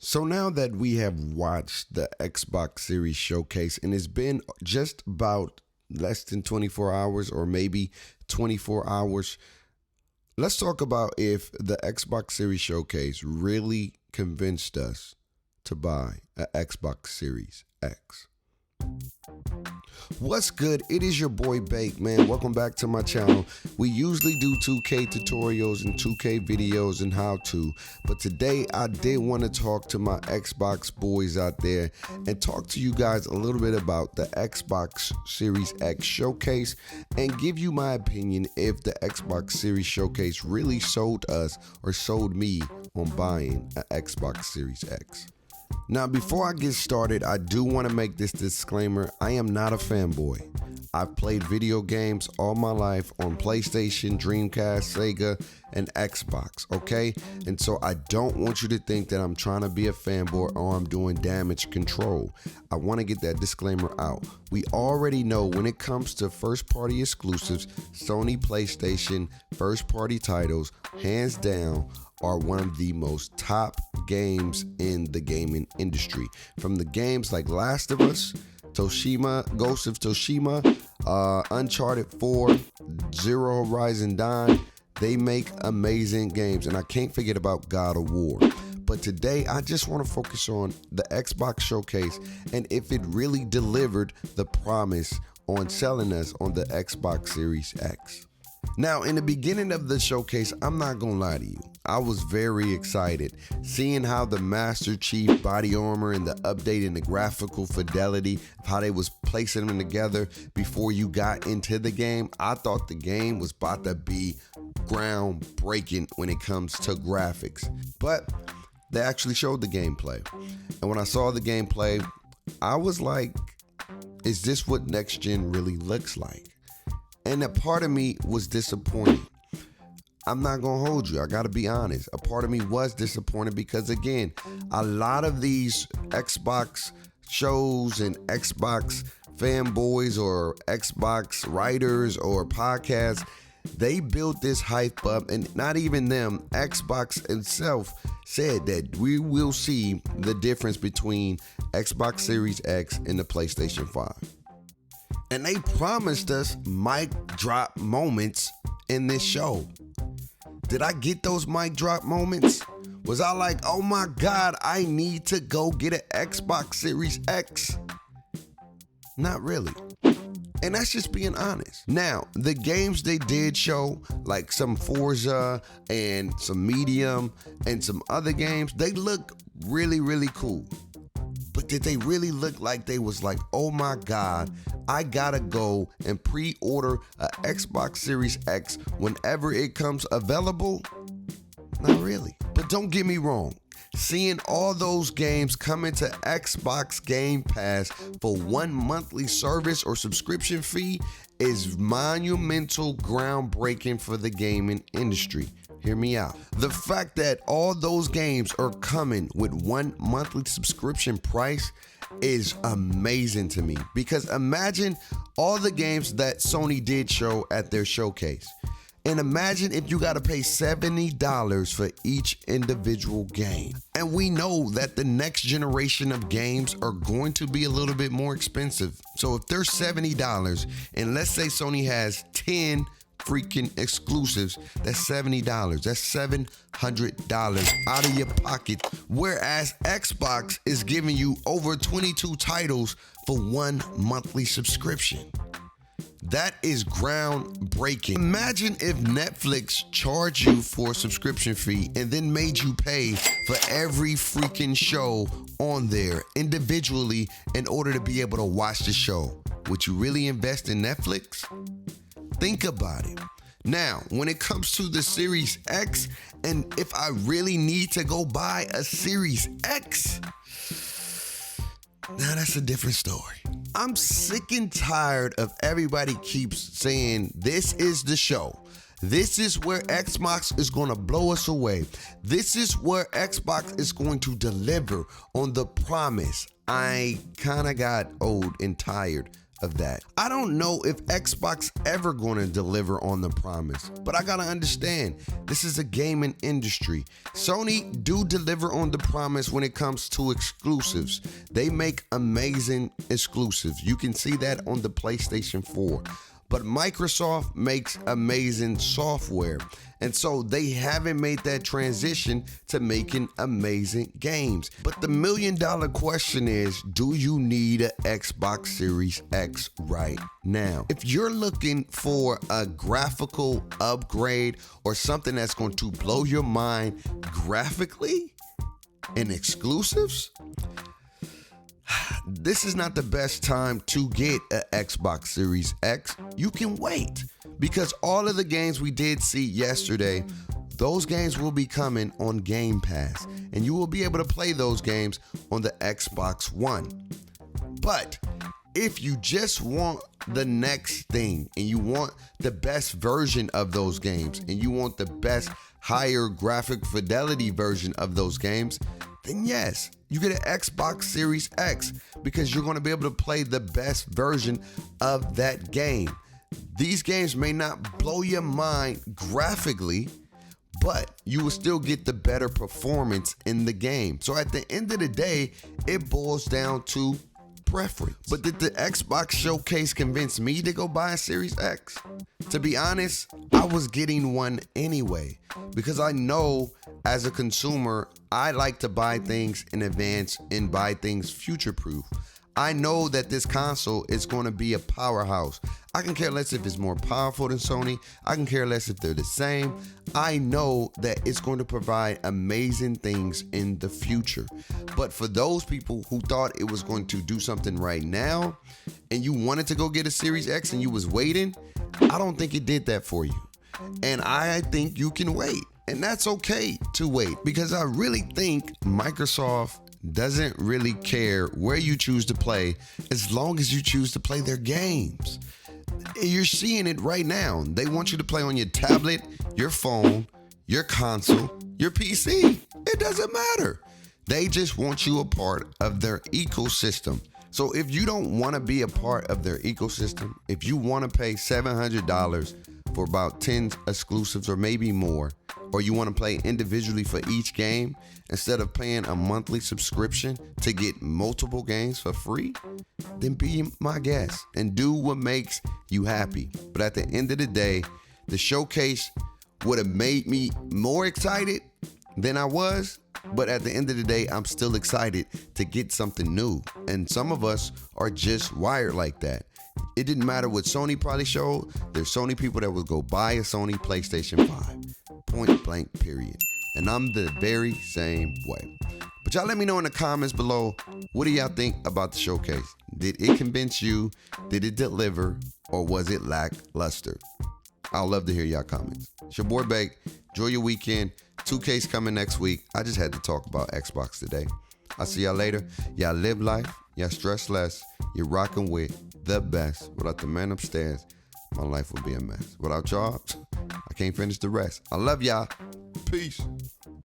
So now that we have watched the Xbox Series showcase, and it's been just about less than 24 hours or maybe 24 hours, let's talk about if the Xbox Series showcase really convinced us to buy an Xbox Series X. What's good? It is your boy Bake, man. Welcome back to my channel. We usually do 2K tutorials and 2K videos and how to, but today I did want to talk to my Xbox boys out there and talk to you guys a little bit about the Xbox Series X showcase and give you my opinion if the Xbox Series showcase really sold us or sold me on buying an Xbox Series X. Now, before I get started, I do want to make this disclaimer. I am not a fanboy. I've played video games all my life on PlayStation, Dreamcast, Sega, and Xbox, okay? And so I don't want you to think that I'm trying to be a fanboy or I'm doing damage control. I want to get that disclaimer out. We already know when it comes to first-party exclusives, Sony PlayStation first-party titles, hands down, are one of the most top games in the gaming industry. From the games like Last of Us, Ghost of Tsushima, Uncharted 4, Zero Horizon Dawn, they make amazing games. And I can't forget about God of War. But today, I just want to focus on the Xbox showcase and if it really delivered the promise on selling us on the Xbox Series X. Now, in the beginning of the showcase, I'm not gonna lie to you, I was very excited. Seeing how the Master Chief body armor and the update in the graphical fidelity of how they was placing them together before you got into the game, I thought the game was about to be groundbreaking when it comes to graphics. But they actually showed the gameplay. And when I saw the gameplay, I was like, is this what next gen really looks like? And a part of me was disappointed. I'm not gonna hold you, I gotta be honest. A part of me was disappointed because, again, a lot of these Xbox shows and Xbox fanboys or Xbox writers or podcasts, they built this hype up, and not even them, Xbox itself said that we will see the difference between Xbox Series X and the PlayStation 5. And they promised us mic drop moments in this show. Did I get those mic drop moments? Was I like, oh my God, I need to go get an Xbox Series X? Not really. And that's just being honest. Now, the games they did show, like some Forza and some Medium and some other games, they look really, really cool. But did they really look like they was like, oh my God, I gotta go and pre-order a Xbox Series X whenever it comes available? Not really. But don't get me wrong. Seeing all those games come into Xbox Game Pass for one monthly service or subscription fee is monumental, groundbreaking for the gaming industry. Hear me out. The fact that all those games are coming with one monthly subscription price is amazing to me, because imagine all the games that Sony did show at their showcase. And imagine if you got to pay $70 for each individual game. And we know that the next generation of games are going to be a little bit more expensive. So if they're $70, and let's say Sony has 10 freaking exclusives, that's $70. That's $700 out of your pocket. Whereas Xbox is giving you over 22 titles for one monthly subscription. That is groundbreaking. Imagine if Netflix charged you for a subscription fee and then made you pay for every freaking show on there individually in order to be able to watch the show. Would you really invest in Netflix? Think about it. Now, when it comes to the Series X, and if I really need to go buy a Series X, now that's a different story. I'm sick and tired of everybody keeps saying this is the show. This is where Xbox is going to blow us away. This is where Xbox is going to deliver on the promise. I kind of got old and tired of that. I don't know if Xbox ever going to deliver on the promise, but I gotta understand, this is a gaming industry. Sony do deliver on the promise when it comes to exclusives. They make amazing exclusives. You can see that on the PlayStation 4. But Microsoft makes amazing software. And so they haven't made that transition to making amazing games. But the $1 million question is, do you need an Xbox Series X right now? If you're looking for a graphical upgrade or something that's going to blow your mind graphically and exclusives, this is not the best time to get an Xbox Series X. You can wait, because all of the games we did see yesterday, those games will be coming on Game Pass, and you will be able to play those games on the Xbox One. But if you just want the next thing, and you want the best version of those games, and you want the best higher graphic fidelity version of those games, then yes, you get an Xbox Series X, because you're going to be able to play the best version of that game. These games may not blow your mind graphically, but you will still get the better performance in the game. So at the end of the day, it boils down to preference. But did the Xbox showcase convince me to go buy a Series X? To be honest, I was getting one anyway, because I know as a consumer, I like to buy things in advance and buy things future-proof. I know that this console is going to be a powerhouse. I can care less if it's more powerful than Sony. I can care less if they're the same. I know that it's going to provide amazing things in the future. But for those people who thought it was going to do something right now, and you wanted to go get a Series X and you was waiting, I don't think it did that for you. And I think you can wait. And that's okay to wait, because I really think Microsoft doesn't really care where you choose to play, as long as you choose to play their games. You're seeing it right now. They want you to play on your tablet, your phone, your console, your PC. It doesn't matter. They just want you a part of their ecosystem. So if you don't want to be a part of their ecosystem, if you want to pay $700 for about 10 exclusives or maybe more, or you want to play individually for each game instead of paying a monthly subscription to get multiple games for free, then be my guest and do what makes you happy. But at the end of the day, the showcase would have made me more excited than I was. But at the end of the day, I'm still excited to get something new. And some of us are just wired like that. It didn't matter what Sony probably showed. There's Sony people that will go buy a Sony PlayStation 5. Point blank, period. And I'm the very same way. But y'all let me know in the comments below, what do y'all think about the showcase? Did it convince you? Did it deliver? Or was it lackluster? I'd love to hear y'all comments. It's your boy Bake. Enjoy your weekend. 2K's coming next week. I just had to talk about Xbox today. I'll see y'all later. Y'all live life. Y'all stress less. You're rocking with the best. Without the man upstairs, my life would be a mess. Without y'all, I can't finish the rest. I love y'all. Peace.